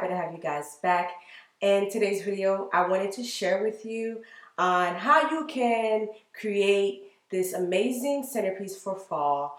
happy to have you guys back. In today's video, I wanted to share with you on how you can create this amazing centerpiece for fall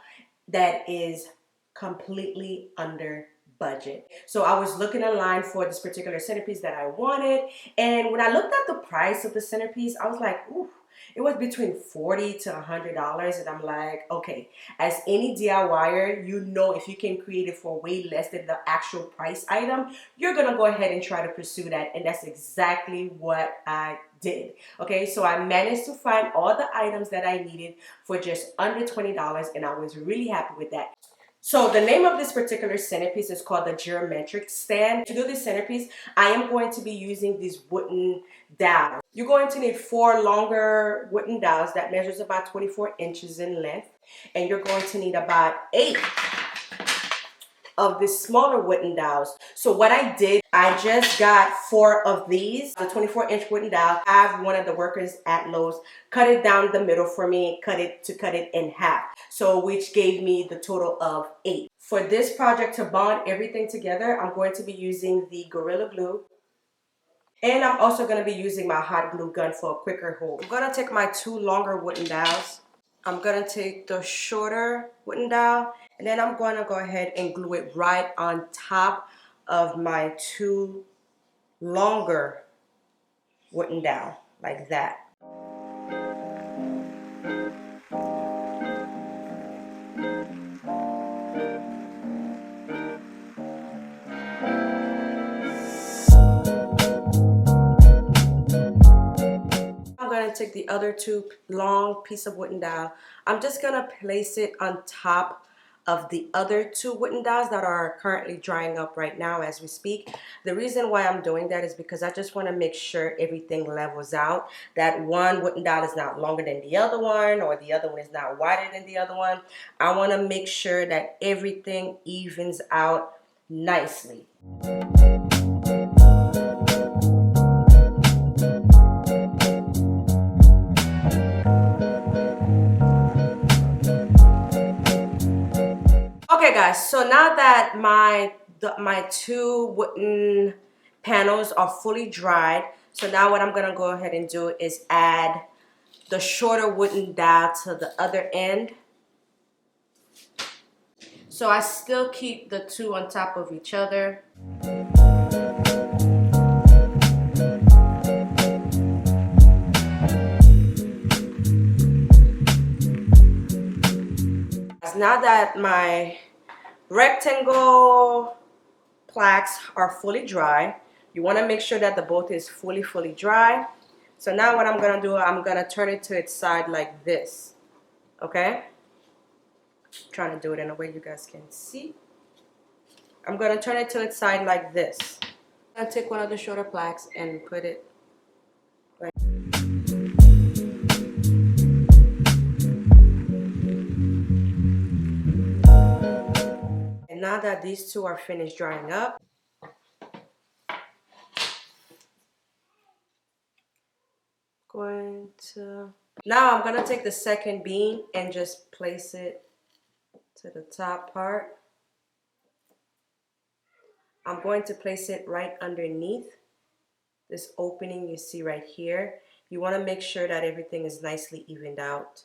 that is completely under budget. So I was looking online for this particular centerpiece that I wanted, and when I looked at the price of the centerpiece, I was like, ooh, it was between $40 to $100, and I'm like, okay, as any DIYer, you know if you can create it for way less than the actual price item, you're gonna go ahead and try to pursue that, and that's exactly what I did. Okay, so I managed to find all the items that I needed for just under $20, and I was really happy with that. So the name of this particular centerpiece is called the geometric stand. To do this centerpiece, I am going to be using these wooden dowels. You're going to need 4 longer wooden dowels that measures about 24 inches in length. And you're going to need about 8 of the smaller wooden dowels. So what I did, I just got 4 of these, the 24-inch wooden dowel. I have one of the workers at Lowe's cut it down the middle for me, cut it in half. So which gave me the total of 8. For this project to bond everything together, I'm going to be using the Gorilla Glue. And I'm also going to be using my hot glue gun for a quicker hold. I'm going to take my 2 longer wooden dowels. I'm going to take the shorter wooden dowel, and then I'm going to go ahead and glue it right on top of my 2 longer wooden dowel, like that. I'm going to take the other 2 long piece of wooden dowel. I'm just going to place it on top of the other 2 wooden dowels that are currently drying up right now as we speak. The reason why I'm doing that is because I just want to make sure everything levels out, that one wooden dowel is not longer than the other one, or the other one is not wider than the other one. I want to make sure that everything evens out nicely. Okay guys, so now that my 2 wooden panels are fully dried, so now what I'm going to go ahead and do is add the shorter wooden dowel to the other end. So I still keep the 2 on top of each other. Now that my rectangle plaques are fully dry, you want to make sure that the boat is fully dry. So now what I'm going to do, I'm going to turn it to its side like this. Okay? I'm trying to do it in a way you guys can see. I'm going to turn it to its side like this. I'm going to take one of the shorter plaques and put it right. And now that these 2 are finished drying up, now I'm going to take the second beam and just place it to the top part. I'm going to place it right underneath this opening you see right here. You want to make sure that everything is nicely evened out.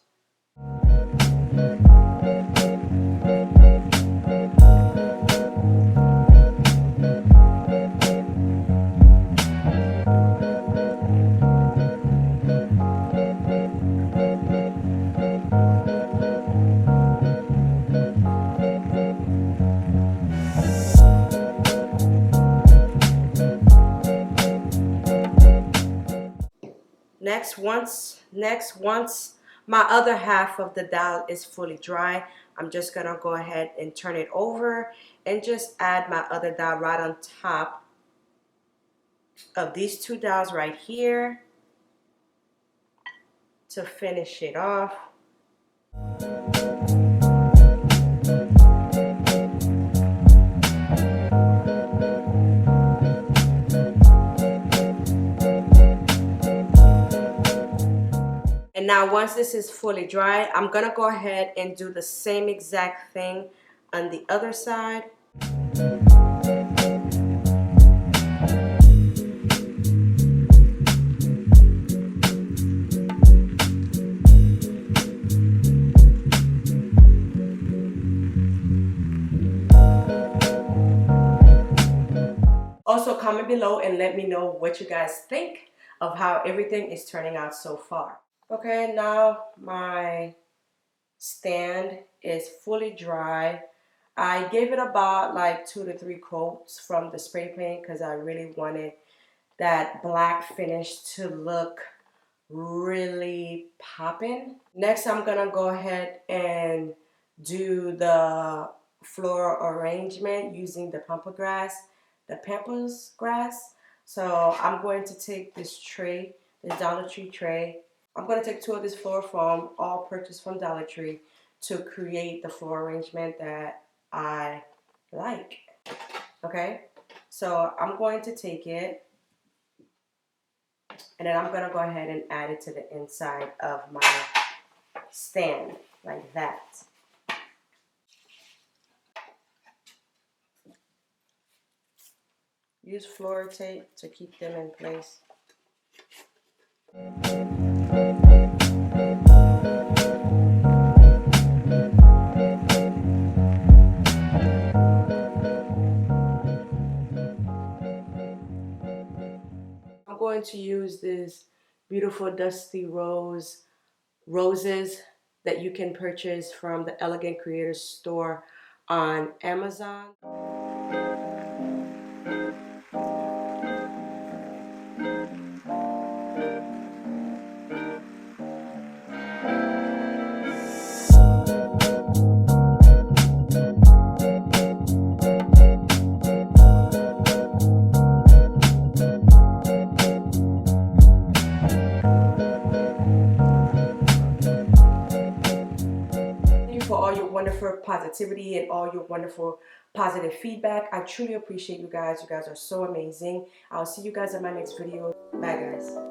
Next, once my other half of the dowel is fully dry, I'm just gonna go ahead and turn it over and just add my other dowel right on top of these 2 dowels right here to finish it off. And now once this is fully dry, I'm gonna go ahead and do the same exact thing on the other side. below and let me know what you guys think of how everything is turning out so far. Okay, now my stand is fully dry. I gave it about like 2 to 3 coats from the spray paint because I really wanted that black finish to look really popping. Next, I'm gonna go ahead and do the floral arrangement using the Pampas grass. So I'm going to take this tray, this Dollar Tree tray. I'm going to take 2 of this floral foam, all purchased from Dollar Tree, to create the floral arrangement that I like. Okay, so I'm going to take it, and then I'm going to go ahead and add it to the inside of my stand, like that. Use floral tape to keep them in place. I'm going to use this beautiful dusty roses that you can purchase from the Elegant Creators store on Amazon. For all your wonderful positivity and all your wonderful positive feedback. I truly appreciate you guys. You guys are so amazing. I'll see you guys in my next video. Bye guys.